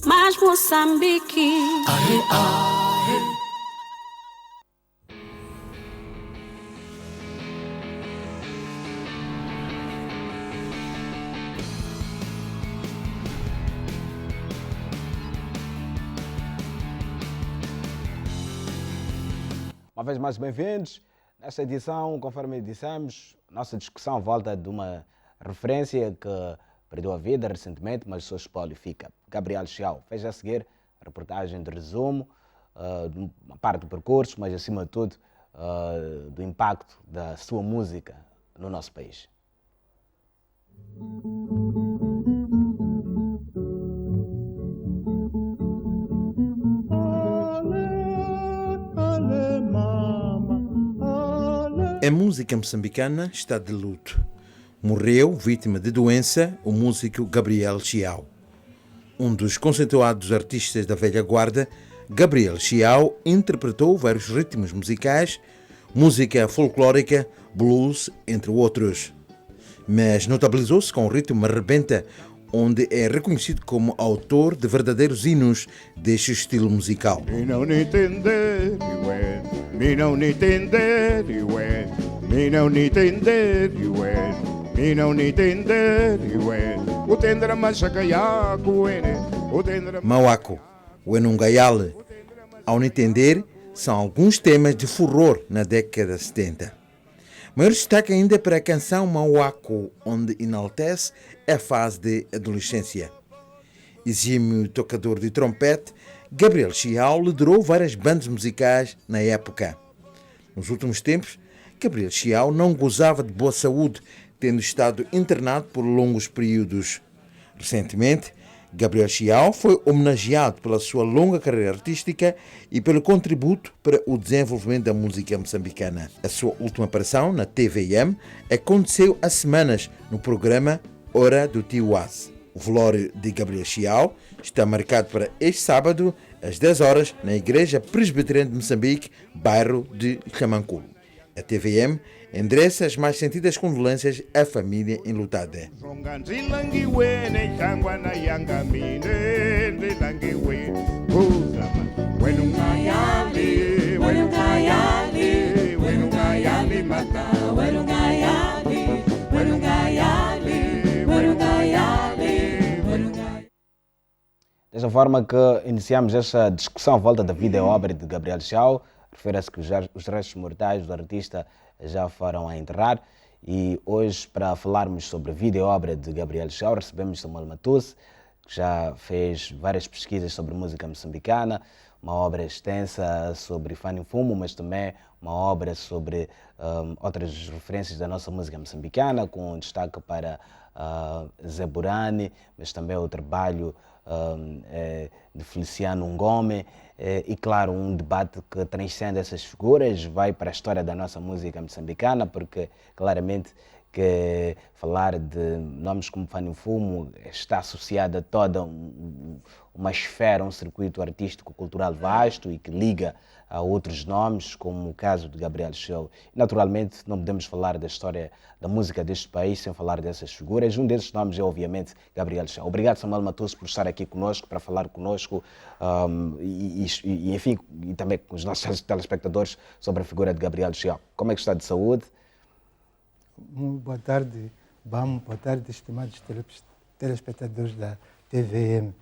Mas Moçambique, Uma vez mais bem-vindos. Nesta edição, conforme dissemos, nossa discussão volta de uma referência que perdeu a vida recentemente, mas o seu espólio fica. Gabriel Chiao fez a seguir a reportagem de resumo, de uma parte do percurso, mas acima de tudo do impacto da sua música no nosso país. A música moçambicana está de luto. Morreu, vítima de doença, o músico Gabriel Chiao. Um dos conceituados artistas da velha guarda, Gabriel Chiao interpretou vários ritmos musicais, música folclórica, blues, entre outros. Mas notabilizou-se com o ritmo Rebenta, onde é reconhecido como autor de verdadeiros hinos deste estilo musical. Me não entender, ué. Me não entender, ué. Me não entender, ué. Me não entender, ué. O tendra machacaiaco, o tendra Mauaco, o Enungayale. Ao não entender, são alguns temas de furor na década de 70. Maior destaque ainda para a canção Mauaco, onde enaltece a fase de adolescência. Exímio tocador de trompete, Gabriel Chiao liderou várias bandas musicais na época. Nos últimos tempos, Gabriel Chiao não gozava de boa saúde, tendo estado internado por longos períodos. Recentemente, Gabriel Chiao foi homenageado pela sua longa carreira artística e pelo contributo para o desenvolvimento da música moçambicana. A sua última aparição na TVM aconteceu há semanas no programa Hora do Tiwaz. O velório de Gabriel Chiao está marcado para este sábado, às 10 horas, na Igreja Presbiteriana de Moçambique, bairro de Chamanculo. A TVM endereça as mais sentidas condolências à família enlutada. Desta forma que iniciamos esta discussão à volta da vida e obra de Gabriel Chiao, refere-se que os restos mortais do artista já foram a enterrar, e hoje, para falarmos sobre a vida e obra de Gabriel Chiao, recebemos Samuel Matusse, que já fez várias pesquisas sobre música moçambicana, uma obra extensa sobre Fanny Fumo, mas também uma obra sobre outras referências da nossa música moçambicana, com destaque para Zé Burani, mas também o trabalho de Feliciano Ngome, e claro, um debate que transcende essas figuras, vai para a história da nossa música moçambicana, porque claramente que falar de nomes como Fanny Fumo está associado a toda uma esfera, um circuito artístico cultural vasto e que liga a outros nomes, como o caso de Gabriel Chiao. Naturalmente, não podemos falar da história da música deste país sem falar dessas figuras. Um desses nomes é, obviamente, Gabriel Chiao. Obrigado, Samuel Matusse, por estar aqui conosco, para falar conosco enfim, e também com os nossos telespectadores sobre a figura de Gabriel Chiao. Como é que está de saúde? Muito boa tarde, Bamo. Boa tarde, estimados telespectadores da TVM.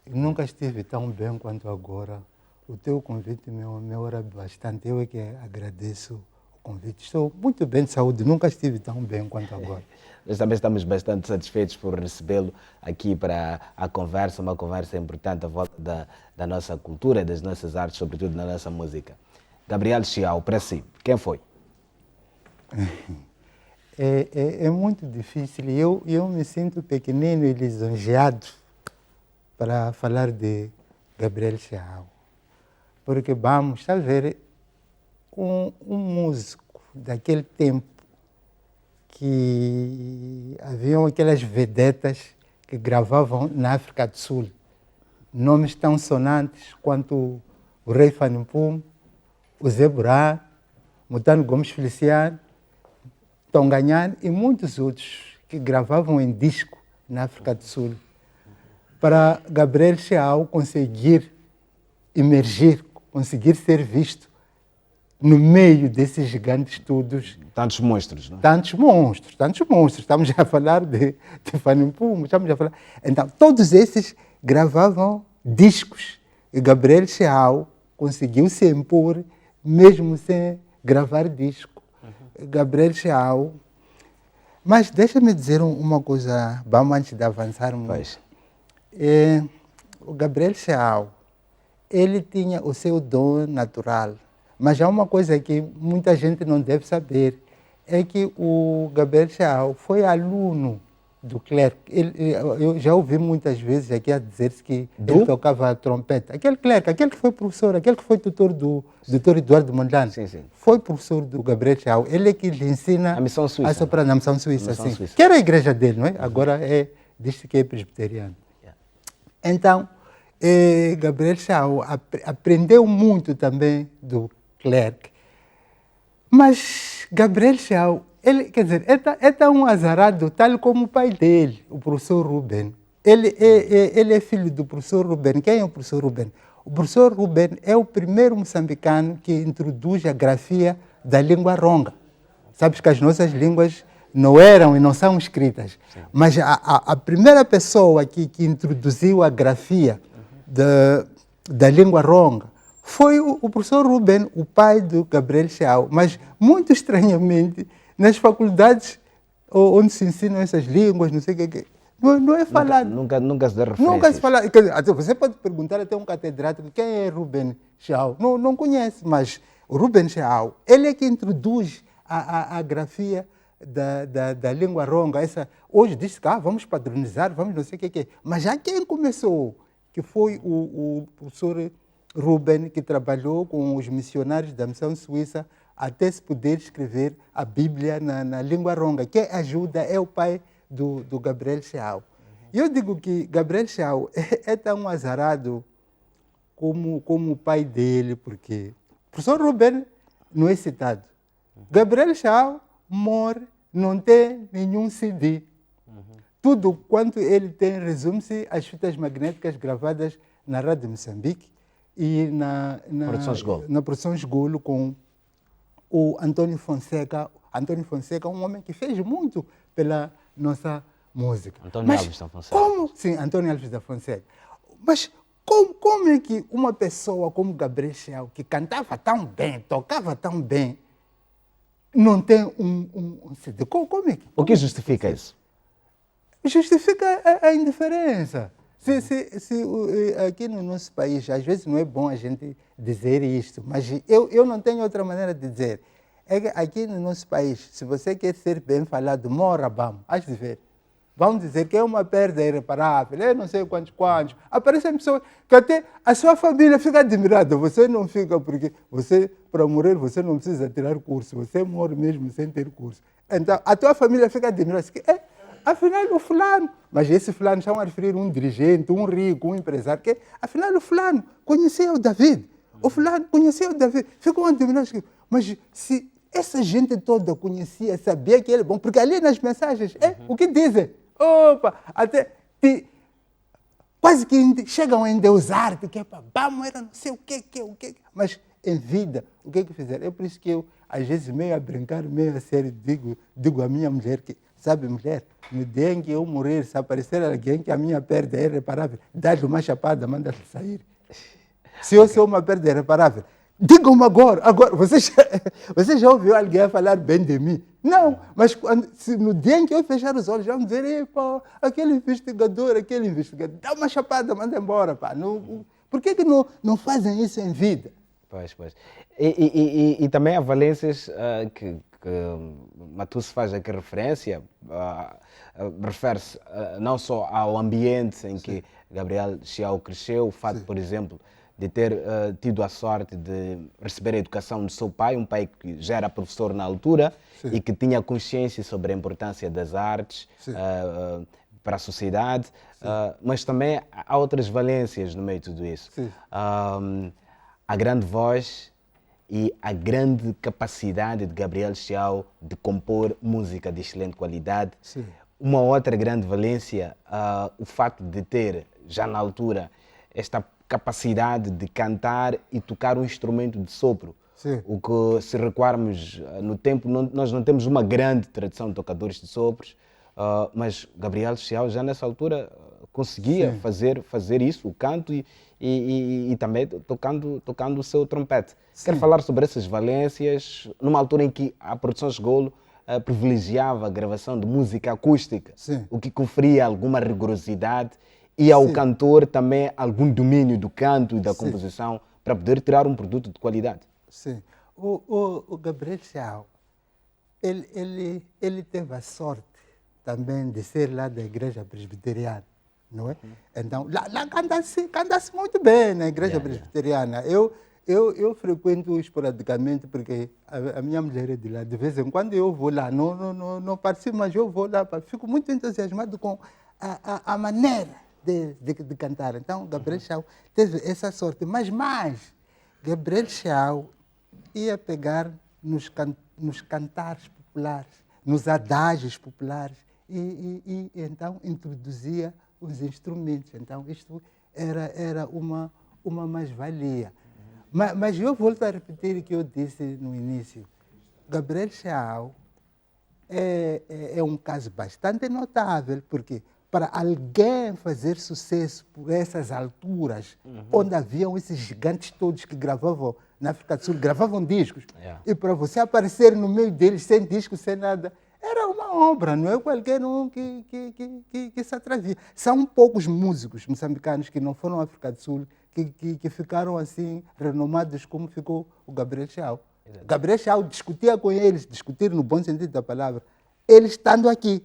Eu nunca estive tão bem quanto agora. O teu convite me honra bastante. Eu é que agradeço o convite. Estou muito bem de saúde. Nunca estive tão bem quanto agora. Nós também estamos bastante satisfeitos por recebê-lo aqui para a conversa, uma conversa importante à volta da nossa cultura, das nossas artes, sobretudo na nossa música. Gabriel Chiao, para si, quem foi? É muito difícil. Eu me sinto pequenino e lisonjeado para falar de Gabriel Chiao. Porque vamos a ver um músico daquele tempo que haviam aquelas vedetas que gravavam na África do Sul. Nomes tão sonantes quanto o Rei Fanny Fumo, o Zé Burani, Mutano Gomes Feliciano, Tonganhane e muitos outros que gravavam em disco na África do Sul, para Gabriel Chiao conseguir emergir, conseguir ser visto no meio desses gigantes todos. Tantos monstros, não é? Tantos monstros. Estamos a falar de Fanny Pum, estamos a falar... Então, todos esses gravavam discos. E Gabriel Chiao conseguiu se impor mesmo sem gravar disco. Gabriel Chiao... Mas deixa-me dizer uma coisa, vamos antes de avançarmos. Pois. O Gabriel Chiao, ele tinha o seu dom natural. Mas há uma coisa que muita gente não deve saber, é que o Gabriel Chiao foi aluno do Clerc. Eu já ouvi muitas vezes aqui a dizer-se que ele tocava trompete. Aquele Clerc, aquele que foi professor, aquele que foi tutor do Dr. Eduardo Mondlane, foi professor do Gabriel Chiao. Ele é que lhe ensina a missão suíça, a soprar na missão suíça, missão suíça. Que era a igreja dele, não é? Agora diz-se que é presbiteriano. Então, Gabriel Chiao aprendeu muito também do Clerc. Mas Gabriel Chiao, ele, quer dizer, é tão azarado, tal como o pai dele, o professor Ruben. Ele é filho do professor Ruben. Quem é o professor Ruben? O professor Ruben é o primeiro moçambicano que introduz a grafia da língua ronga. Sabes que as nossas línguas não eram e não são escritas. Sim. Mas a primeira pessoa que introduziu a grafia da língua ronga foi o professor Ruben, o pai do Gabriel Chiao. Mas, muito estranhamente, nas faculdades onde se ensinam essas línguas, não sei o que, não é falado. Nunca se dá referência. Nunca se fala. Você pode perguntar até um catedrático quem é Ruben Chiao. Não conhece, mas o Ruben Chiao, ele é que introduz a grafia da língua ronga. Hoje diz que vamos padronizar, vamos não sei o que é. Mas já quem começou, que foi o professor Ruben, que trabalhou com os missionários da missão suíça até se poder escrever a Bíblia na língua ronga. Quem ajuda é o pai do Gabriel Chiao. E eu digo que Gabriel Chiao é tão azarado como o pai dele, porque o professor Ruben não é citado. Gabriel Chiao morre, não tem nenhum CD. Tudo quanto ele tem resume-se às fitas magnéticas gravadas na Rádio Moçambique e na produção Esgolo com o Antônio Fonseca. Antônio Fonseca é um homem que fez muito pela nossa música. Antônio Alves da Fonseca. Sim, Antônio Alves da Fonseca. Mas como é que uma pessoa como Gabriel Chiao, que cantava tão bem, tocava tão bem, não tem um CD? Como é que... O que justifica isso? Justifica a indiferença. Aqui no nosso país, às vezes não é bom a gente dizer isto, mas eu não tenho outra maneira de dizer. É que aqui no nosso país, se você quer ser bem falado, mora, vamos, hás de ver. Vão dizer que é uma perda irreparável, não sei quantos. Aparecem pessoas que até a sua família fica admirada. Você não fica, porque você, para morrer, você não precisa tirar curso. Você morre mesmo sem ter curso. Então, a tua família fica admirada. Afinal, o fulano. Mas esse fulano estão a referir um dirigente, um rico, um empresário, que afinal o fulano conhecia o David. O fulano conhecia o David. Ficam admirados. Mas se essa gente toda conhecia, sabia que ele é bom, porque ali nas mensagens, o que dizem? Opa, até quase que chegam a endeusar-te, que vamos, era não sei o quê. Mas em vida, o que fizeram? É por isso que eu, às vezes, meio a brincar, meio a sério, digo à minha mulher que, sabe, mulher, no dia em que eu morrer, se aparecer alguém que a minha perda é irreparável, dá-lhe uma chapada, manda-lhe sair. Se eu sou uma perda irreparável, digam-me agora, você já ouviu alguém falar bem de mim? Não, mas no dia em que eu fechar os olhos, vão dizer, aquele investigador, dá uma chapada, manda embora. Por que não fazem isso em vida? Pois. E também há valências que Matusse faz aqui referência, refere-se não só ao ambiente em que Gabriel Chiao cresceu, o fato, por exemplo, de ter tido a sorte de receber a educação do seu pai, um pai que já era professor na altura e que tinha consciência sobre a importância das artes para a sociedade, mas também há outras valências no meio de tudo isso. A grande voz e a grande capacidade de Gabriel Chiao de compor música de excelente qualidade, uma outra grande valência, o fato de ter, já na altura, esta capacidade de cantar e tocar um instrumento de sopro. Sim. O que, se recuarmos no tempo, nós não temos uma grande tradição de tocadores de sopros, mas Gabriel Chiao já nessa altura conseguia fazer isso, o canto e também tocando o seu trompete. Sim. Quero falar sobre essas valências, numa altura em que a produção Golo privilegiava a gravação de música acústica, Sim. o que conferia alguma rigorosidade e ao cantor também algum domínio do canto e da composição para poder tirar um produto de qualidade. Sim. O Gabriel Chiao, ele teve a sorte também de ser lá da igreja presbiteriana, não é? Então, lá canta-se muito bem na igreja presbiteriana. Eu frequento esporadicamente porque a minha mulher é de lá. De vez em quando eu vou lá, não participo, mas eu vou lá, fico muito entusiasmado com a maneira de cantar. Então, Gabriel Chiao teve essa sorte. Mas mais, Gabriel Chiao ia pegar nos cantares populares, nos adágios populares e então introduzia os instrumentos. Então, isto era uma mais-valia. Mas eu volto a repetir o que eu disse no início. Gabriel Chiao é um caso bastante notável, porque para alguém fazer sucesso por essas alturas, onde haviam esses gigantes todos que gravavam na África do Sul, gravavam discos, e para você aparecer no meio deles sem disco, sem nada, era uma obra, não é qualquer um que se atrevia. São poucos músicos moçambicanos que não foram à África do Sul que ficaram assim renomados como ficou o Gabriel Chiao. Gabriel Chiao discutia com eles, discutir no bom sentido da palavra, eles estando aqui.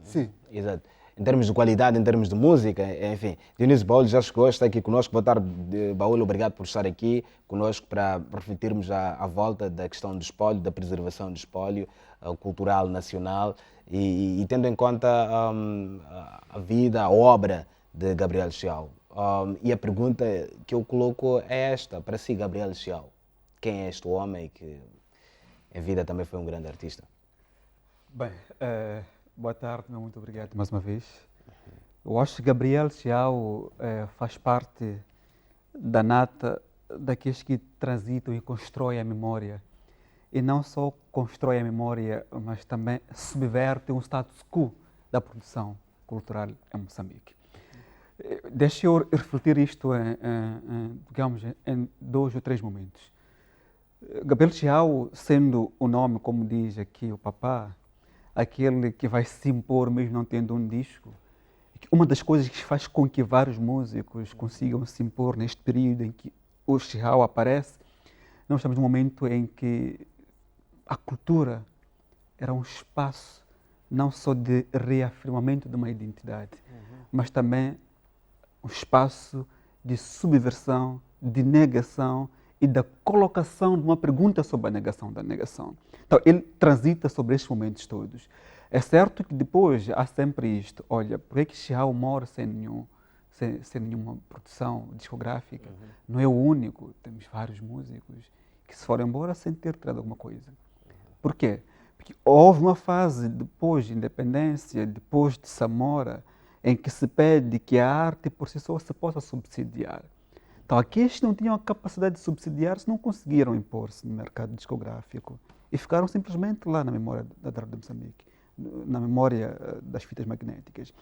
Sim. Exato. Em termos de qualidade, em termos de música, enfim. Dionísio Baúl já chegou, está aqui conosco. Boa tarde, Baúl, obrigado por estar aqui conosco para refletirmos à volta da questão do espólio, da preservação do espólio cultural nacional e tendo em conta a vida, a obra de Gabriel Chiao. E a pergunta que eu coloco é esta, para si, Gabriel Chiao. Quem é este homem que em vida também foi um grande artista? Bem, boa tarde, muito obrigado mais uma vez. Eu acho que Gabriel Chiao faz parte da nata daqueles que transitam e constroem a memória. E não só constrói a memória, mas também subverte um status quo da produção cultural em Moçambique. Deixa eu refletir isto digamos, em 2 ou 3 momentos. Gabriel Chiao, sendo o nome, como diz aqui o papá, aquele que vai se impor mesmo não tendo um disco, uma das coisas que faz com que vários músicos consigam se impor neste período em que o Chiao aparece, nós estamos num momento em que a cultura era um espaço não só de reafirmamento de uma identidade, mas também um espaço de subversão, de negação e da colocação de uma pergunta sobre a negação da negação. Então, ele transita sobre estes momentos todos. É certo que depois há sempre isto, olha, por que Chiao mora sem nenhuma produção discográfica? Não é o único, temos vários músicos que se foram embora sem ter tirado alguma coisa. Por quê? Porque houve uma fase depois de independência, depois de Samora, em que se pede que a arte por si só se possa subsidiar. Então, aqueles que não tinham a capacidade de subsidiar-se não conseguiram impor-se no mercado discográfico e ficaram simplesmente lá na memória da arte de Moçambique, na memória das fitas magnéticas.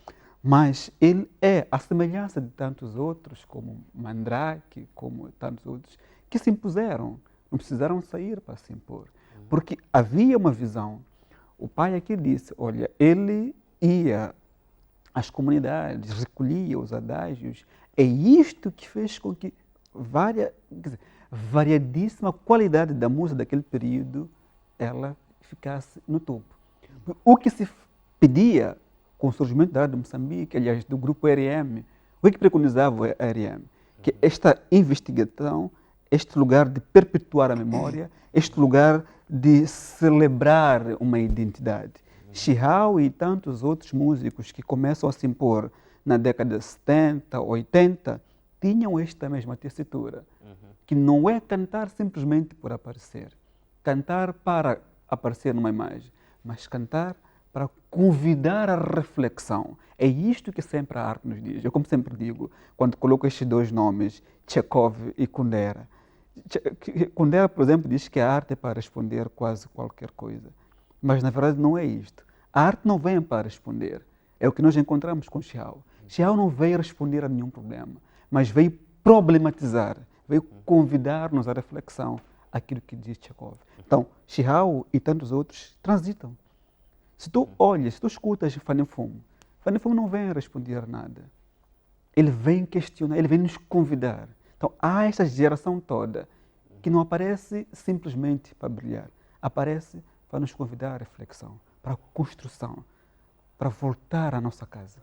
Mas ele é a semelhança de tantos outros, como Mandrake, como tantos outros, que se impuseram, não precisaram sair para se impor. Porque havia uma visão. O pai aqui disse, olha, ele ia às comunidades, recolhia os adágios. É isto que fez com que variadíssima qualidade da música daquele período ela ficasse no topo. O que se pedia com o surgimento da arte de Moçambique, aliás, do grupo RM, o que preconizava o RM? Que esta investigação, este lugar de perpetuar a memória, este lugar de celebrar uma identidade. Chiao e tantos outros músicos que começam a se impor na década de 70, 80, tinham esta mesma tessitura, que não é cantar simplesmente por aparecer, cantar para aparecer numa imagem, mas cantar para convidar a reflexão. É isto que sempre a arte nos diz. Eu, como sempre digo, quando coloco estes dois nomes, Chekhov e Kundera. Kundera, por exemplo, diz que a arte é para responder quase qualquer coisa. Mas, na verdade, não é isto. A arte não vem para responder. É o que nós encontramos com Xiao. Xiao não veio responder a nenhum problema, mas veio problematizar, veio convidar-nos à reflexão, aquilo que diz Chekhov. Então, Xiao e tantos outros transitam. Se tu olhas, se tu escutas Fanny Fumo não vem responder nada. Ele vem questionar, ele vem nos convidar. Então, há esta geração toda que não aparece simplesmente para brilhar, aparece para nos convidar à reflexão, para a construção, para voltar à nossa casa.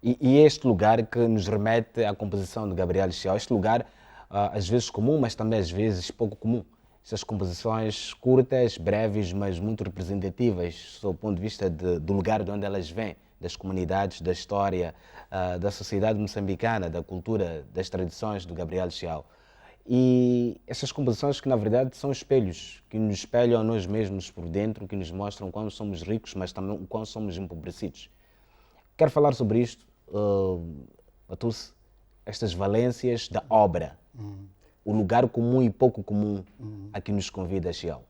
E este lugar que nos remete à composição de Gabriel Xiao, este lugar às vezes comum, mas também às vezes pouco comum. Estas composições curtas, breves, mas muito representativas, do ponto de vista do lugar de onde elas vêm, das comunidades, da história, da sociedade moçambicana, da cultura, das tradições do Gabriel Xiao. E essas composições que, na verdade, são espelhos, que nos espelham a nós mesmos por dentro, que nos mostram quão somos ricos, mas também o quão somos empobrecidos. Quero falar sobre isto, Matusse, estas valências da obra, o lugar comum e pouco comum a que nos convida Xiao.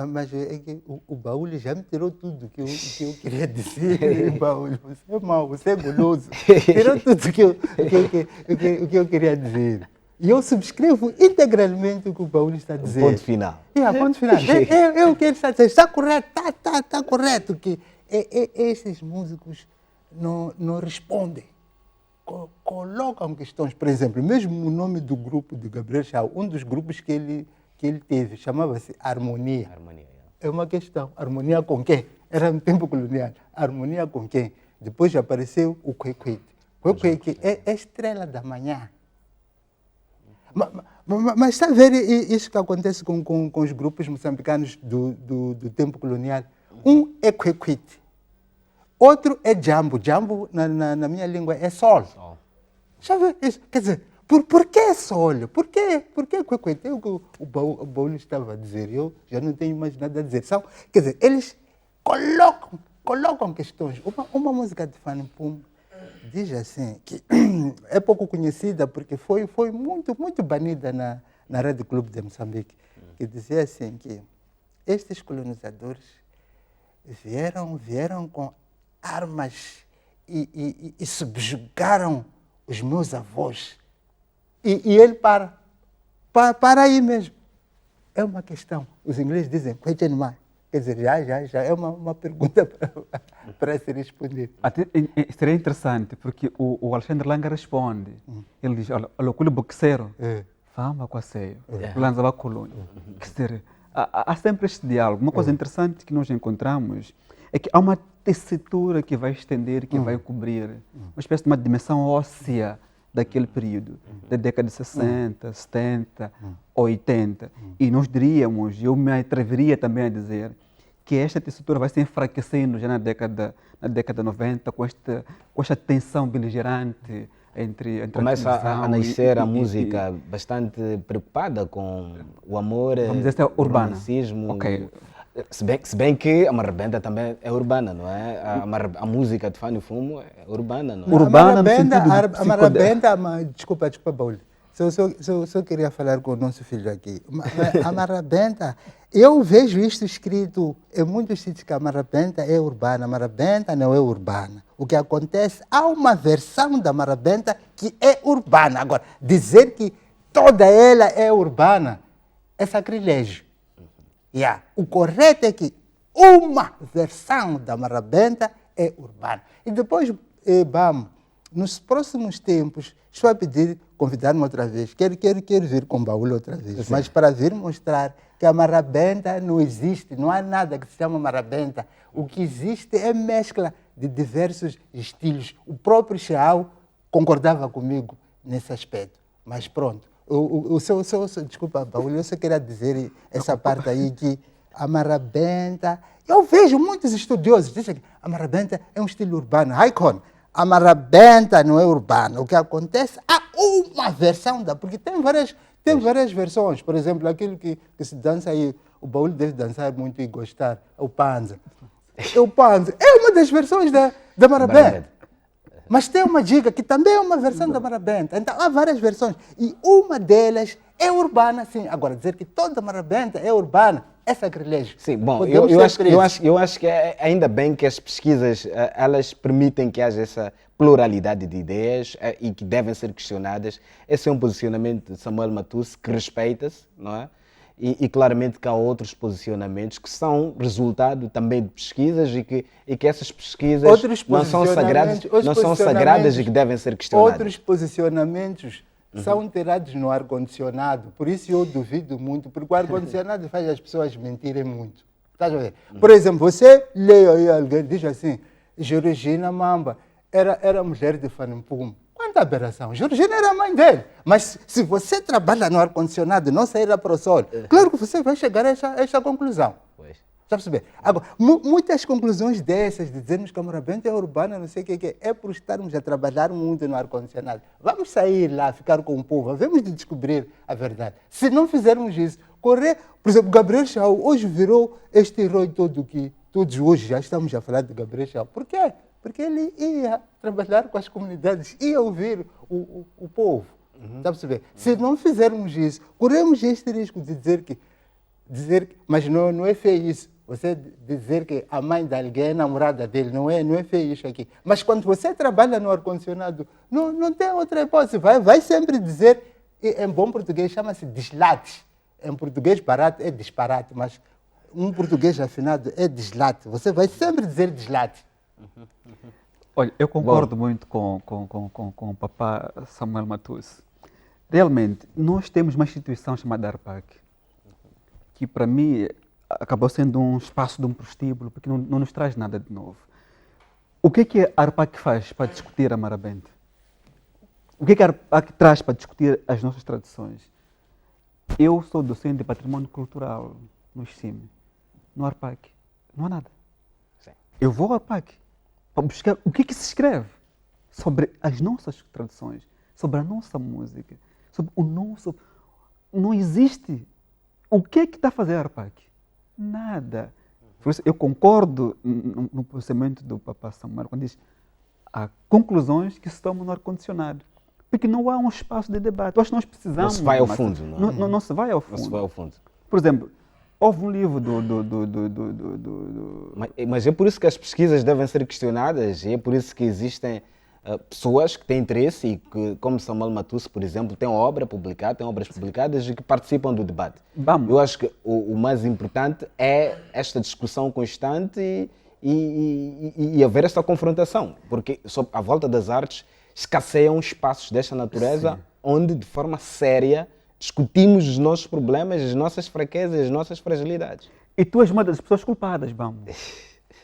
Mas é que o Baú já me tirou tudo que eu queria dizer. Baú, você é mau, você é guloso. Tirou tudo que eu queria dizer. E eu subscrevo integralmente o que o Baú está a dizer. Ponto final. Ponto final. É o que ele está a dizer. Está correto, está correto. Que esses músicos não respondem. Colocam questões. Por exemplo, mesmo o nome do grupo de Gabriel Xiao, um dos grupos que ele teve, chamava-se Harmonia. É uma questão. Harmonia com quem? Era no tempo colonial. Harmonia com quem? Depois apareceu o Kwekwe. Kwekwe que é a estrela da manhã. Mas está a ver isso que acontece com os grupos moçambicanos do tempo colonial? Um é Kwekwe. Outro é Jambo. Jambo, na minha língua, é sol. Já vê isso? Quer dizer, por que sol? Por que Kwekwe? É o que o Baú estava a dizer. Eu já não tenho mais nada a dizer. Quer dizer, eles colocam questões. Uma música de Fanny Fumo diz assim, que é pouco conhecida porque foi muito banida na Rede Clube de Moçambique, que dizia assim que estes colonizadores vieram com armas e subjugaram os meus avós. E ele para aí mesmo. É uma questão. Os ingleses dizem, question mark. Quer dizer, já é uma pergunta para se responder. Até, seria interessante, porque o Alexandre Langa responde. Ele diz, olha, o boxeiro, fama com a ceia, lança a colônia. Quer dizer, há sempre este diálogo. Uma coisa interessante que nós encontramos é que há uma tessitura que vai estender, que vai cobrir uma espécie de uma dimensão óssea daquele período, da década de 60, 70, 80. E nós diríamos, eu me atreveria também a dizer, que esta tessitura vai se enfraquecendo já na década 90, com esta tensão beligerante entre começa a nascer a música bastante preocupada com o amor, vamos dizer, o romanticismo. Okay. Se bem que a Marabenta também é urbana, não é? A música de Fanny Fumo é urbana, não é? Urbana a Marabenta, desculpa, Baú. Só queria falar com o nosso filho aqui. A Marabenta, eu vejo isto escrito em muitos sítios que a Marabenta é urbana. A Marabenta não é urbana. O que acontece, há uma versão da Marabenta que é urbana. Agora, dizer que toda ela é urbana é sacrilégio. O correto é que uma versão da Marabenta é urbana. E depois, vamos, nos próximos tempos, estou a pedir, convidar-me outra vez, quero vir com o Baú outra vez, mas para vir mostrar que a Marabenta não existe, não há nada que se chama Marabenta. O que existe é mescla de diversos estilos. O próprio Xiao concordava comigo nesse aspecto, mas pronto. Desculpa, Baú, eu só queria dizer essa parte aí que a Marabenta... Eu vejo muitos estudiosos dizem que a Marabenta é um estilo urbano. Icon, a Marabenta não é urbana. O que acontece, há uma versão porque tem várias versões. Por exemplo, aquilo que se dança aí, o Baú deve dançar muito e gostar, é o Panza. Eu panzo. É uma das versões da Marabente. Marabente. Mas tem uma dica que também é uma versão da Marabente. Então há várias versões. E uma delas é urbana, sim. Agora, dizer que toda Marabente é urbana é sacrilégio. Sim, bom, Podemos eu ser acho, presos. eu acho que ainda bem que as pesquisas elas permitem que haja essa pluralidade de ideias e que devem ser questionadas. Esse é um posicionamento de Samuel Matusse que respeita-se, não é? E claramente que há outros posicionamentos que são resultado também de pesquisas e que essas pesquisas Outros não são sagradas, posicionamentos- não são sagradas e que devem ser questionadas. Outros posicionamentos são tirados no ar-condicionado. Por isso eu duvido muito, porque o ar-condicionado faz as pessoas mentirem muito. Estás a ver? Por exemplo, você lê aí alguém, diz assim, Georgina Mamba era mulher de Fanimpum. Quanta aberração. Georgina era a mãe dele. Mas se você trabalha no ar-condicionado, não sair para o sol, claro que você vai chegar a esta conclusão. Pois. Já perceber? Agora, muitas conclusões dessas, de dizermos que a Marabente é urbana, não sei o que é por estarmos a trabalhar muito no ar-condicionado. Vamos sair lá, ficar com o povo, vamos descobrir a verdade. Se não fizermos isso, correr... Por exemplo, Gabriel Chao hoje virou este herói todo que todos hoje já estamos a falar de Gabriel Chao. Por quê? Porque ele ia trabalhar com as comunidades, ia ouvir o povo. Está a perceber? Se não fizermos isso, corremos este risco de dizer que mas não é feio isso. Você dizer que a mãe de alguém é namorada dele, não é feio isso aqui. Mas quando você trabalha no ar-condicionado, não tem outra hipótese. Vai sempre dizer, em bom português chama-se dislate. Em português barato é disparate, mas um português afinado é dislate. Você vai sempre dizer dislate. Olha, eu concordo muito com o papá Samuel Matusse. Realmente, nós temos uma instituição chamada ARPAC, que para mim acabou sendo um espaço de um prostíbulo, porque não nos traz nada de novo. O que a ARPAC faz para discutir a Marabente? O que a ARPAC traz para discutir as nossas tradições? Eu sou docente de património cultural no ICIME. No ARPAC não há nada. Sim. Eu vou ao ARPAC para buscar o que se escreve sobre as nossas tradições, sobre a nossa música, sobre o nosso... Não existe. O que está a fazer a ARPAC? Nada. Por isso, eu concordo no posicionamento do papá Samuel, quando diz há conclusões que se tomam no ar-condicionado. Porque não há um espaço de debate. Eu acho que nós precisamos... Não se vai ao fundo, não é? Não se vai ao fundo. Não se vai ao fundo. Por exemplo, houve um livro Mas é por isso que as pesquisas devem ser questionadas e é por isso que existem pessoas que têm interesse e que, como Samuel Matusse, por exemplo, têm obras publicadas e que participam do debate. Vamos. Eu acho que o mais importante é esta discussão constante e haver esta confrontação, porque à volta das artes escasseiam espaços desta natureza onde, de forma séria, discutimos os nossos problemas, as nossas fraquezas, as nossas fragilidades. E tu és uma das pessoas culpadas, vamos.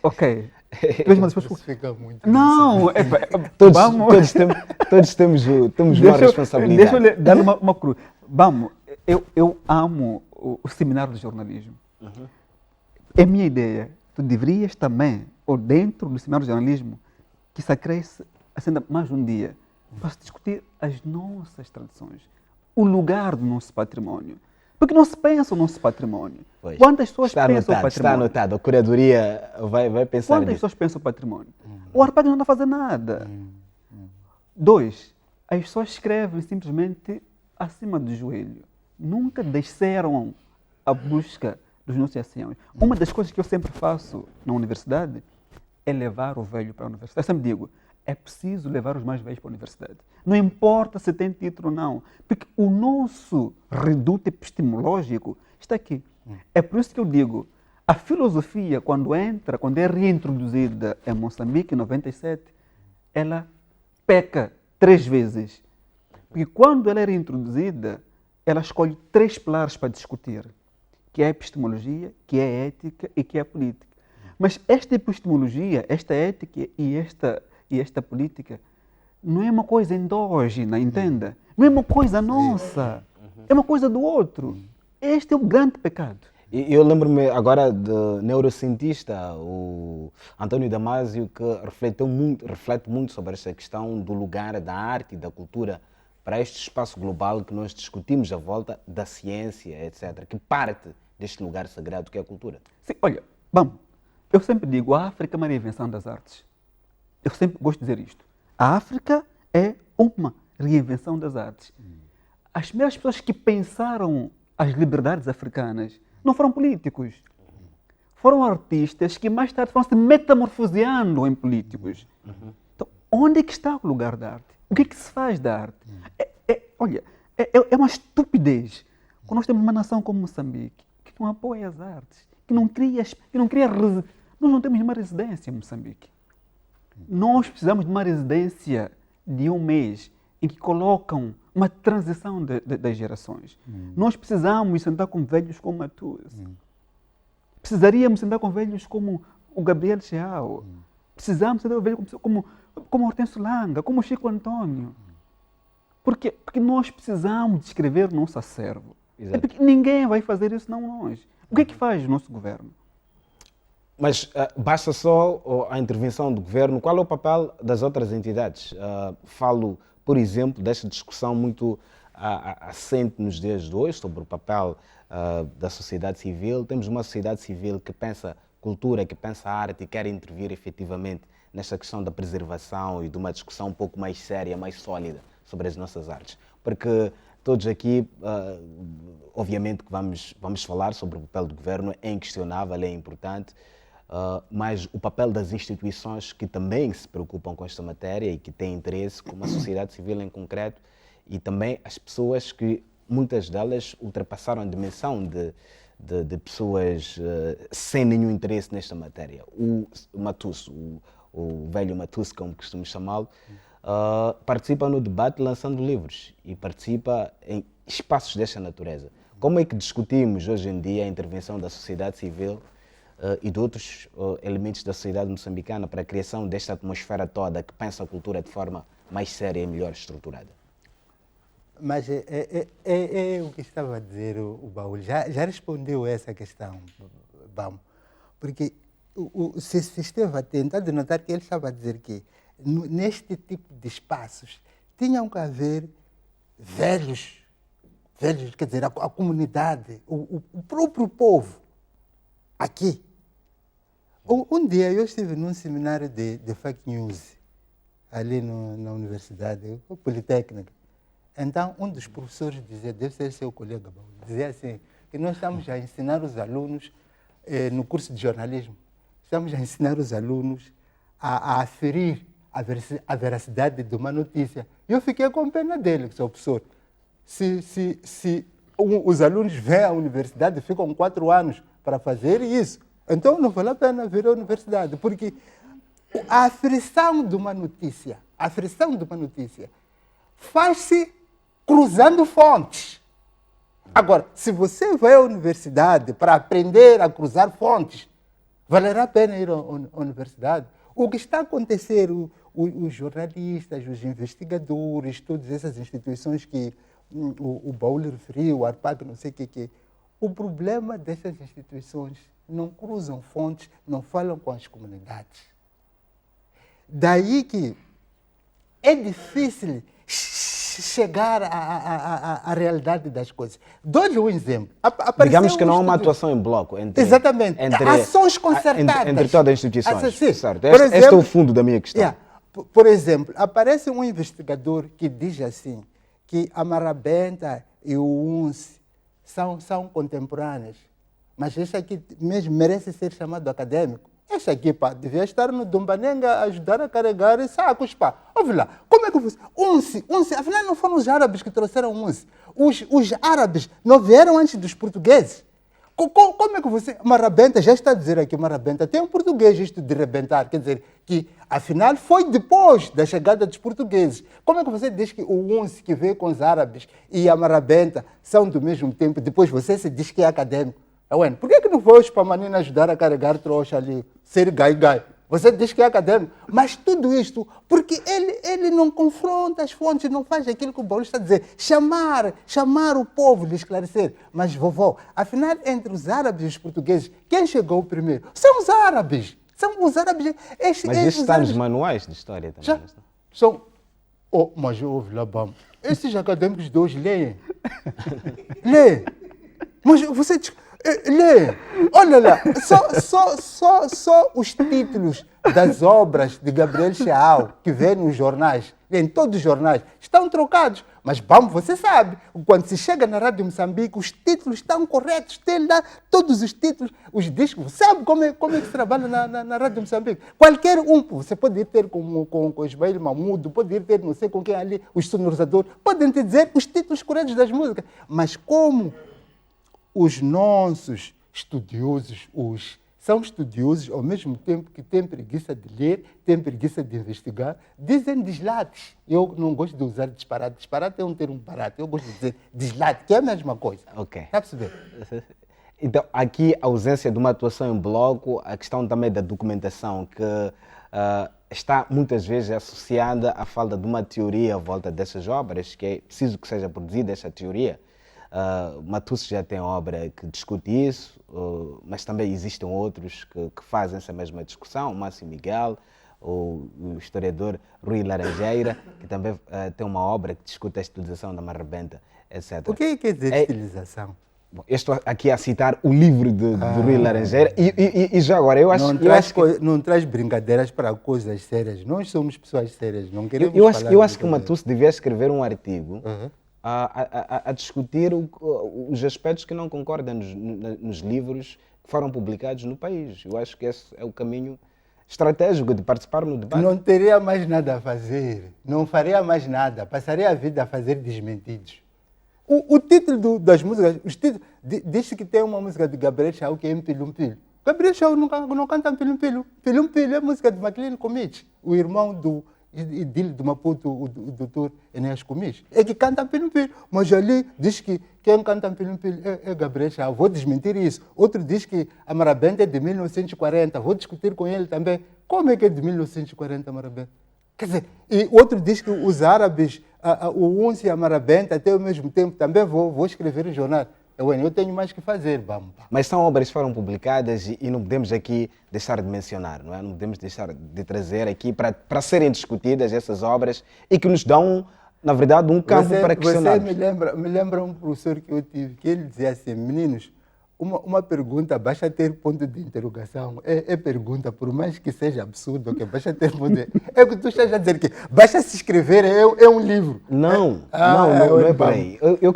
Ok. Tu és uma das pessoas Isso culpadas. fica muito... Não, Todos temos uma responsabilidade. Deixa eu lhe dar uma cruz. Vamos, eu amo o seminário de jornalismo. É minha ideia. Tu deverias também, ou dentro do seminário de jornalismo, que se acresce acenda mais um dia, para se discutir as nossas tradições, o lugar do nosso património. Porque não se pensa o nosso património. Pois. Quantas pessoas Está pensam o anotado, está património? anotado. A curadoria vai pensar Quantas nisso. pessoas pensam o património? O ARPAC não está a fazer nada. 2, as pessoas escrevem simplesmente acima do joelho. Nunca desceram a busca dos nossos anciãos. Uma das coisas que eu sempre faço na universidade é levar o velho para a universidade. Eu sempre digo, é preciso levar os mais velhos para a universidade. Não importa se tem título ou não, porque o nosso reduto epistemológico está aqui. É por isso que eu digo, a filosofia, quando é reintroduzida em Moçambique, em 97, ela peca 3 vezes. Porque quando ela é reintroduzida, ela escolhe 3 pilares para discutir, que é a epistemologia, que é a ética e que é a política. Mas esta epistemologia, esta ética e esta política não é uma coisa endógena, entenda? Não é uma coisa nossa, é uma coisa do outro. Este é o grande pecado. E eu lembro-me agora do neurocientista, o António Damasio, que reflete muito sobre esta questão do lugar da arte e da cultura para este espaço global que nós discutimos à volta da ciência, etc., que parte deste lugar sagrado que é a cultura. Sim, olha, vamos, Eu sempre digo, a África é uma reinvenção das artes. Eu sempre gosto de dizer isto. A África é uma reinvenção das artes. As primeiras pessoas que pensaram as liberdades africanas não foram políticos. Foram artistas que mais tarde foram se metamorfoseando em políticos. Então, onde é que está o lugar da arte? O que é que se faz da arte? Olha, é uma estupidez quando nós temos uma nação como Moçambique, que não apoia as artes, que não cria. Nós não temos uma residência em Moçambique. Nós precisamos de uma residência de um mês em que colocam uma transição das gerações. Nós precisamos sentar com velhos como Matusse. Precisaríamos sentar com velhos como o Gabriel Chiao. Precisamos sentar com velhos como Hortêncio Langa, como Chico Antônio. Porque nós precisamos descrever o nosso acervo. É porque ninguém vai fazer isso, não nós. O que é que faz o nosso governo? Mas basta só a intervenção do governo. Qual é o papel das outras entidades? Falo, por exemplo, desta discussão muito assente nos dias de hoje sobre o papel da sociedade civil. Temos uma sociedade civil que pensa cultura, que pensa arte e quer intervir efetivamente nesta questão da preservação e de uma discussão um pouco mais séria, mais sólida sobre as nossas artes. Porque todos aqui, obviamente que vamos falar sobre o papel do governo, é inquestionável, é importante, mas o papel das instituições que também se preocupam com esta matéria e que têm interesse, como a sociedade civil em concreto, e também as pessoas que, muitas delas, ultrapassaram a dimensão de pessoas sem nenhum interesse nesta matéria. O Matusse, o velho Matusse, como costumo chamá-lo, participa no debate lançando livros e participa em espaços desta natureza. Como é que discutimos hoje em dia a intervenção da sociedade civil e de outros elementos da sociedade moçambicana para a criação desta atmosfera toda que pensa a cultura de forma mais séria e melhor estruturada? Mas é o que estava a dizer o Baú. Já respondeu essa questão, vamos. Porque se esteve atento, há de notar que ele estava a dizer que neste tipo de espaços tinham que haver velhos, quer dizer, a comunidade, o próprio povo, aqui. Um dia eu estive num seminário de fake news, ali na Universidade Politécnica. Então, um dos professores dizia, deve ser seu colega, dizia assim, que nós estamos a ensinar os alunos, no curso de jornalismo, estamos a ensinar os alunos a aferir a veracidade de uma notícia. E eu fiquei com pena dele, que sou professor. Se os alunos vêm à universidade, ficam 4 anos para fazer isso, então não vale a pena vir à universidade, porque a aferição de uma notícia faz-se cruzando fontes. Agora, se você vai à universidade para aprender a cruzar fontes, valerá a pena ir à universidade? O que está a acontecer, os jornalistas, os investigadores, todas essas instituições que o Baú referiu, o ARPAC, não sei o que, o problema dessas instituições não cruzam fontes, não falam com as comunidades. Daí que é difícil chegar à realidade das coisas. Dou-lhe um exemplo. Digamos que não há uma atuação em bloco entre... Exatamente. Ações concertadas. Entre todas as instituições. Certo. Por exemplo, este é o fundo da minha questão. Por exemplo, aparece um investigador que diz assim, que a Marabenta e o UNSE são contemporâneos. Mas este aqui mesmo merece ser chamado acadêmico. Este aqui, devia estar no Dumbanenga a ajudar a carregar sacos, Ouve lá, como é que você... UNSE, afinal não foram os árabes que trouxeram UNSE. Os árabes não vieram antes dos portugueses. Como é que você... Marabenta, já está a dizer aqui, Marabenta, tem um português isto de rebentar, quer dizer, que afinal foi depois da chegada dos portugueses. Como é que você diz que o UNSE que veio com os árabes e a Marabenta são do mesmo tempo, depois você se diz que é acadêmico? Por que não foi os Pamanina ajudar a carregar trouxa ali, ser gai-gai? Você diz que é acadêmico, mas tudo isto, porque ele não confronta as fontes, não faz aquilo que o Baú está a dizer, chamar o povo, lhe esclarecer. Mas, vovó, afinal, entre os árabes e os portugueses, quem chegou primeiro? São os árabes. São os árabes. Mas isso está nos manuais de história também. Mas ouve lá, vamos. Esses acadêmicos de hoje leem. Leem. Mas você... Lê, olha lá, só os títulos das obras de Gabriel Chaau que vê nos jornais, em todos os jornais, estão trocados. Mas vamos, você sabe, quando se chega na Rádio Moçambique, os títulos estão corretos, tem lá todos os títulos, os discos. Sabe como é que se trabalha na Rádio Moçambique? Qualquer um, você pode ir ter com Ismael Mamudo, pode ir ter não sei com quem ali, os sonorizadores, podem te dizer os títulos corretos das músicas. Mas como os nossos estudiosos, são estudiosos ao mesmo tempo que têm preguiça de ler, têm preguiça de investigar, dizem dislates. Eu não gosto de usar disparate. Disparate é um termo barato. Eu gosto de dizer dislate, que é a mesma coisa. Ok. Está a perceber? Então, aqui a ausência de uma atuação em bloco, a questão também da documentação, que está muitas vezes associada à falta de uma teoria à volta dessas obras, que é preciso que seja produzida essa teoria. Matusse já tem obra que discute isso, mas também existem outros que fazem essa mesma discussão, o Márcio Miguel, o historiador Rui Laranjeira, que também tem uma obra que discute a estilização da marrebenta, etc. O que quer dizer estilização? Bom, eu estou aqui a citar o livro de Rui Laranjeira e já agora, eu acho que... Não traz brincadeiras para coisas sérias. Nós somos pessoas sérias, não queremos eu acho que o Matusse devia escrever um artigo a discutir os aspectos que não concordam nos livros que foram publicados no país. Eu acho que esse é o caminho estratégico de participar no debate. Não teria mais nada a fazer, não faria mais nada, passaria a vida a fazer desmentidos. O título das músicas, diz que tem uma música de Gabriel Chaau que é Mpilum Pilo. Gabriel Chaau não canta Mpilum Pilo. Mpilum Pilo é música de Maclean Comete, o irmão do Idil do Maputo, o doutor Enéas Comis. É que canta Mpilum Pilo. Mas ali diz que quem canta Mpilum Pilo é Gabriel Chaau. Vou desmentir isso. Outro diz que a Marabenta é de 1940. Vou discutir com ele também. Como é que é de 1940 a Marabenta? Quer dizer, e outro diz que os árabes, o Unce e a Marabenta, até ao mesmo tempo, também vou escrever um jornal. Eu tenho mais que fazer, vamos. Mas são obras que foram publicadas e não podemos aqui deixar de mencionar, não é? Não podemos deixar de trazer aqui para serem discutidas essas obras e que nos dão, na verdade, um campo para questionar. Você me lembra um professor que eu tive, que ele dizia assim, meninos, uma pergunta basta ter ponto de interrogação. É pergunta, por mais que seja absurdo, que basta ter ponto de... É que tu estás a dizer que basta se escrever, é um livro. Não é por aí. Eu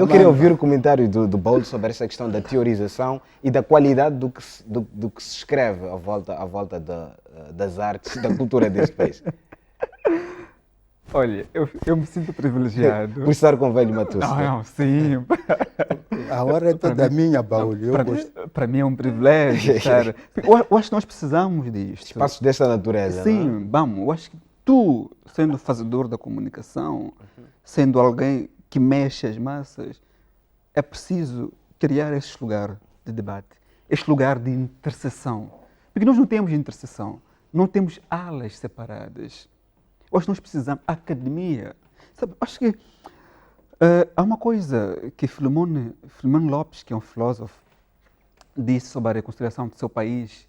queria ouvir o comentário do Bold sobre essa questão da teorização e da qualidade do que se escreve à volta das artes e da cultura deste país. Olha, eu me sinto privilegiado. Por estar com o velho Matusse. Não, sim. A hora é toda minha, Baúl. Para mim é um privilégio estar... Eu acho que nós precisamos disto. Espaços desta natureza. Sim, não é? vamos. Eu acho que tu, sendo fazedor da comunicação, sendo alguém que mexe as massas, é preciso criar este lugar de debate, este lugar de interseção. Porque nós não temos interseção, não temos alas separadas. Hoje nós precisamos, a academia, sabe, acho que há uma coisa que Filemon Lopes, que é um filósofo, disse sobre a reconciliação do seu país.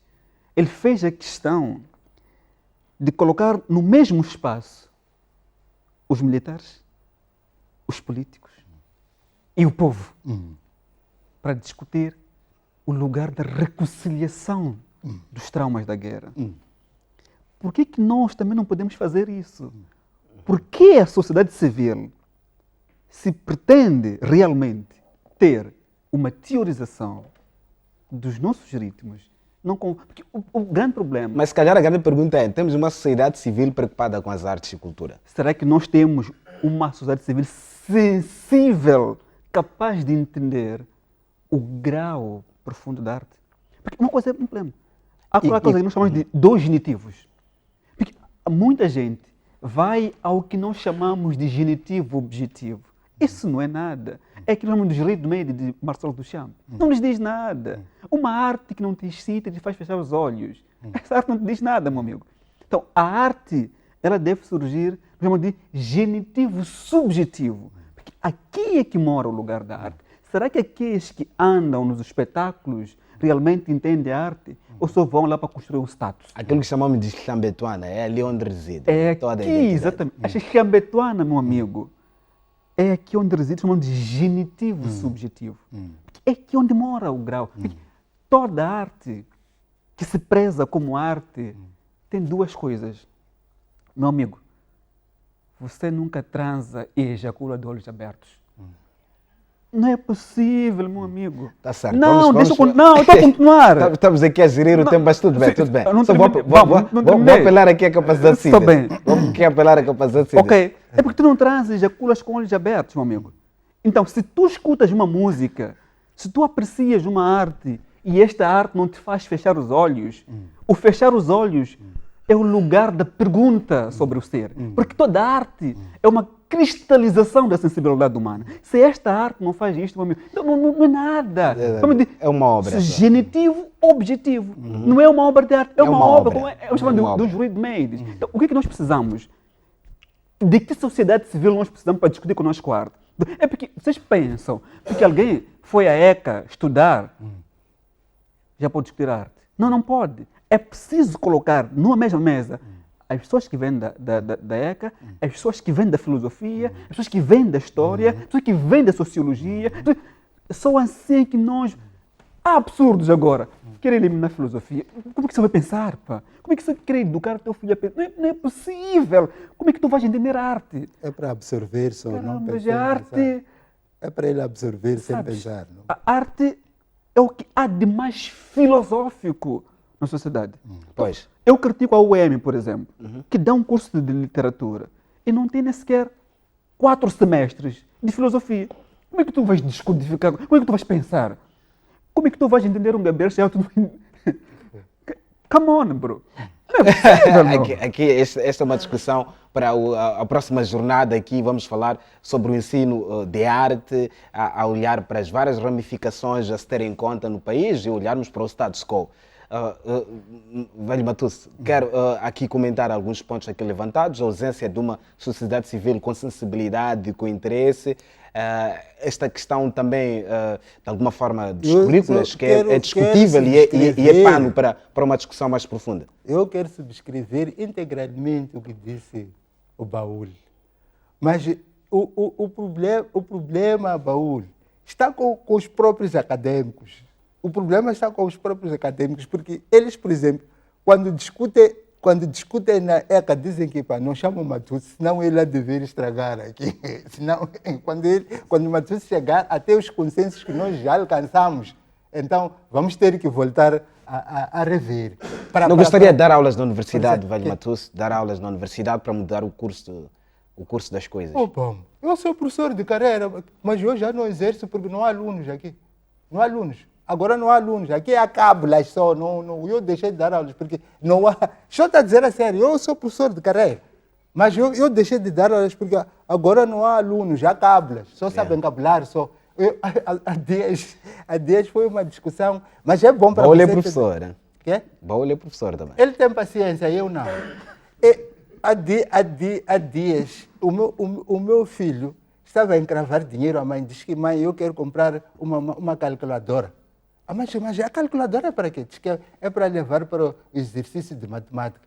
Ele fez a questão de colocar no mesmo espaço os militares, os políticos e o povo, para discutir o lugar da reconciliação dos traumas da guerra. Por que nós também não podemos fazer isso? Por que a sociedade civil, se pretende realmente ter uma teorização dos nossos ritmos, não com... Porque o grande problema... Mas se calhar a grande pergunta é, temos uma sociedade civil preocupada com as artes e cultura? Será que nós temos uma sociedade civil sensível, capaz de entender o grau profundo da arte? Porque uma coisa é um problema. Há aquela coisa que nós chamamos de dois genitivos. Porque muita gente vai ao que nós chamamos de genitivo objetivo. Isso não é nada. É aquilo que chamamos de ready-made de Marcel Duchamp. Não lhes diz nada. Uma arte que não te excita e te faz fechar os olhos. Essa arte não te diz nada, meu amigo. Então, a arte, ela deve surgir, nós chamamos de genitivo subjetivo. Porque aqui é que mora o lugar da arte. Será que aqueles que andam nos espetáculos realmente entendem a arte? Ou só vão lá para construir um status? Aquilo que chamamos de xambetuana, é ali onde reside. É aqui, exatamente. A xambetuana, meu amigo, é aqui onde reside, chamamos de genitivo subjetivo. É aqui onde mora o grau. Toda arte que se preza como arte tem duas coisas. Meu amigo, você nunca transa e ejacula de olhos abertos. Não é possível, meu amigo. Tá certo. Não, Vamos- não, eu estou a continuar. Estamos aqui a gerir o tempo, mas tudo bem, tudo bem. Eu não Só terminei. vou Não vou terminei. apelar aqui a capacidade de Estou síntese. bem. Vou aqui apelar a capacidade de síntese. Ok, é porque tu não transas e ejaculas com olhos abertos, meu amigo. Então, se tu escutas uma música, se tu aprecias uma arte e esta arte não te faz fechar os olhos, o fechar os olhos é o lugar da pergunta sobre o ser. Porque toda arte é uma cristalização da sensibilidade humana. Se esta arte não faz isto, meu amigo, então não é nada. É uma obra. Genitivo, objetivo. Não é uma obra de arte, é uma obra. Como é uma chamado obra. dos read-mades. Então, o que é que nós precisamos? De que sociedade civil nós precisamos para discutir conosco a arte? É porque vocês pensam que alguém foi à ECA estudar, já pode discutir a arte. Não, não pode. É preciso colocar numa mesma mesa as pessoas que vêm da ECA, as pessoas que vêm da filosofia, as pessoas que vêm da história, as pessoas que vêm da sociologia. Só assim que nós... Há absurdos agora. Quer eliminar a filosofia. Como é que você vai pensar, pá? Como é que você quer educar o teu filho a pensar? Não é possível. Como é que tu vais entender a arte? É para absorver só, não Caramba, pensar. a arte... É para ele absorver sem Sabes, pensar. Não? a arte é o que há de mais filosófico na sociedade. Pois. Eu critico a UEM, por exemplo, que dá um curso de literatura e não tem nem sequer 4 semestres de filosofia. Como é que tu vais descodificar? Como é que tu vais pensar? Como é que tu vais entender um Gabriel Chiao? Come on, bro. Não é possível, não. Esta é uma discussão para a próxima jornada. Aqui vamos falar sobre o ensino de arte, a olhar para as várias ramificações a se ter em conta no país e olharmos para o status quo. Velho Matusse, quero aqui comentar alguns pontos aqui levantados. A ausência de uma sociedade civil com sensibilidade, com interesse. Esta questão também, de alguma forma, dos currículos, que é discutível e é pano para uma discussão mais profunda. Eu quero subscrever integralmente o que disse o Baúl. Mas o problema, Baúl, está com os próprios acadêmicos. O problema está com os próprios acadêmicos, porque eles, por exemplo, quando discutem na ECA, dizem que não chamam o Matusse, senão ele há de vir estragar aqui. Senão, quando o Matusse chegar até os consensos que nós já alcançamos, então vamos ter que voltar a rever. Não gostaria de dar aulas na universidade, velho Matusse, dar aulas na universidade para mudar o curso das coisas? Bom, eu sou professor de carreira, mas eu já não exerço porque não há alunos aqui. Não há alunos. Agora não há alunos. Aqui há cábulas só. Eu deixei de dar aulas porque não há... Deixa eu estar a dizer a sério, eu sou professor de carreira. Mas eu deixei de dar aulas porque agora não há alunos, há cábulas. Só sabem cabular, só. Há dias foi uma discussão, mas é bom para você... Baúl é professor, hein? Quê? Baúl é professor também. Ele tem paciência, eu não. Há dias, o meu filho estava a encravar dinheiro. A mãe disse que, mãe, eu quero comprar uma calculadora. Mas a calculadora é para quê? Diz que é para levar para o exercício de matemática.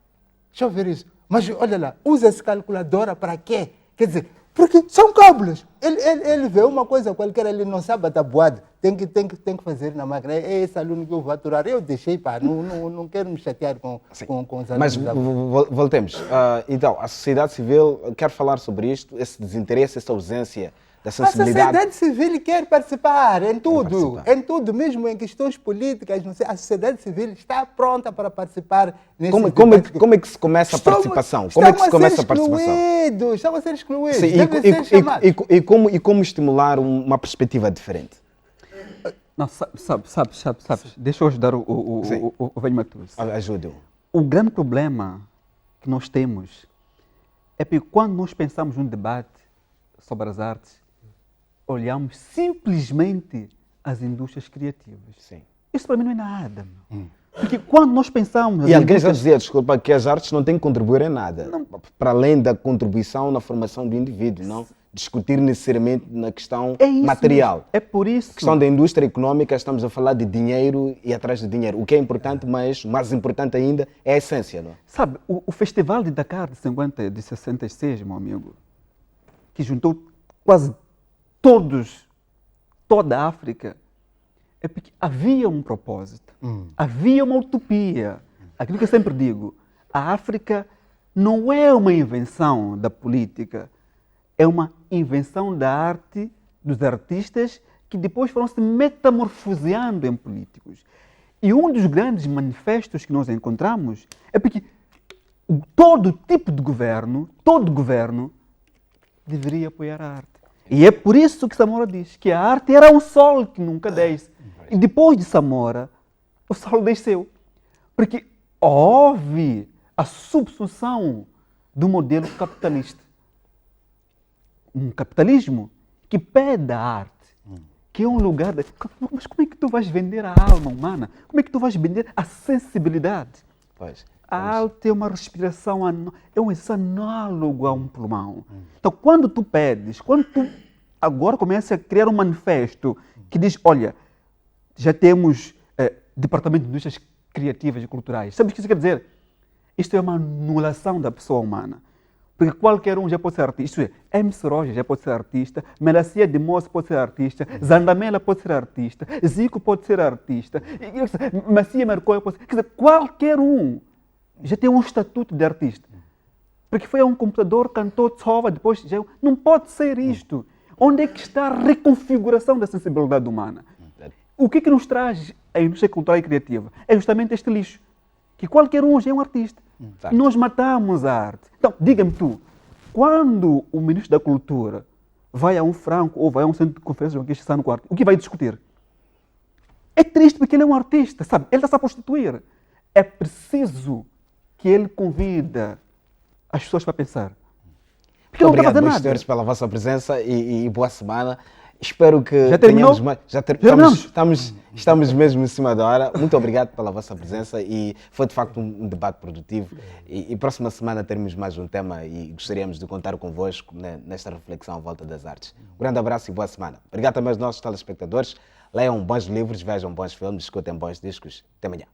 Deixa eu ver isso. Mas olha lá, usa essa calculadora para quê? Quer dizer, porque são cábulas. Ele vê uma coisa qualquer, ele não sabe a tabuada. Tem que fazer na máquina. É esse aluno que eu vou aturar. Eu deixei, pá, não quero me chatear com os alunos. Mas voltemos. Então, a sociedade civil quer falar sobre isto, esse desinteresse, essa ausência da A sensibilidade. sociedade civil quer participar em tudo, mesmo em questões políticas. Não sei, a sociedade civil está pronta para participar nesse debate. Como é que se começa a participação? Como é que se começa a participação? Estão a ser excluídos, Sim, devem ser chamados. E como estimular uma perspectiva diferente? Não, sabes. Deixa eu ajudar o velho Matusse. Ajude-o. O grande problema que nós temos é que quando nós pensamos num debate sobre as artes, olhamos simplesmente as indústrias criativas. Sim. Isso para mim não é nada. Meu. Porque quando nós pensamos... E alguém já dizia, desculpa, que as artes não têm que contribuir em nada. Para além da contribuição na formação do indivíduo, não discutir necessariamente na questão material. Mesmo. É por isso... A questão da indústria econômica, estamos a falar de dinheiro e atrás de dinheiro. O que é importante, mas mais importante ainda, é a essência. Não? Sabe, o Festival de Dakar de 66, meu amigo, que juntou quase toda a África, é porque havia um propósito, havia uma utopia. Aquilo que eu sempre digo, a África não é uma invenção da política, é uma invenção da arte, dos artistas, que depois foram se metamorfoseando em políticos. E um dos grandes manifestos que nós encontramos é porque todo tipo de governo, todo governo, deveria apoiar a arte. E é por isso que Samora diz que a arte era um sol que nunca desce. E depois de Samora, o sol desceu. Porque houve a subsunção do modelo capitalista. Um capitalismo que pede a arte, que é um lugar de... Mas como é que tu vais vender a alma humana? Como é que tu vais vender a sensibilidade? Pois. A arte é uma respiração, é um exercício análogo a um pulmão. Então, quando tu pedes, quando tu agora começa a criar um manifesto que diz, olha, já temos departamento de indústrias criativas e culturais. Sabe o que isso quer dizer? Isto é uma anulação da pessoa humana. Porque qualquer um já pode ser artista. Isto é, MC Roger já pode ser artista, Melancia de Moça pode ser artista, Zandamela pode ser artista, Zico pode ser artista, Macia Mercoia pode ser... Quer dizer, qualquer um já tem um estatuto de artista. Porque foi a um computador, cantou Tsova, depois já... Não pode ser isto. Onde é que está a reconfiguração da sensibilidade humana? O que é que nos traz a indústria cultural e criativa? É justamente este lixo. Que qualquer um já é um artista. Nós matamos a arte. Então, diga-me tu, quando o ministro da Cultura vai a um franco ou vai a um centro de conferências ou está no quarto, o que vai discutir? É triste porque ele é um artista, sabe? Ele está a prostituir. É preciso que ele convida as pessoas para pensar. Porque Obrigado, não está meus fazendo senhores, nada. pela vossa presença e boa semana. Espero que Já terminou? tenhamos mais. terminamos? Estamos mesmo em cima da hora. Muito obrigado pela vossa presença e foi de facto um debate produtivo. E próxima semana teremos mais um tema e gostaríamos de contar convosco nesta reflexão à volta das artes. Um grande abraço e boa semana. Obrigado também aos nossos telespectadores. Leiam bons livros, vejam bons filmes, escutem bons discos. Até amanhã.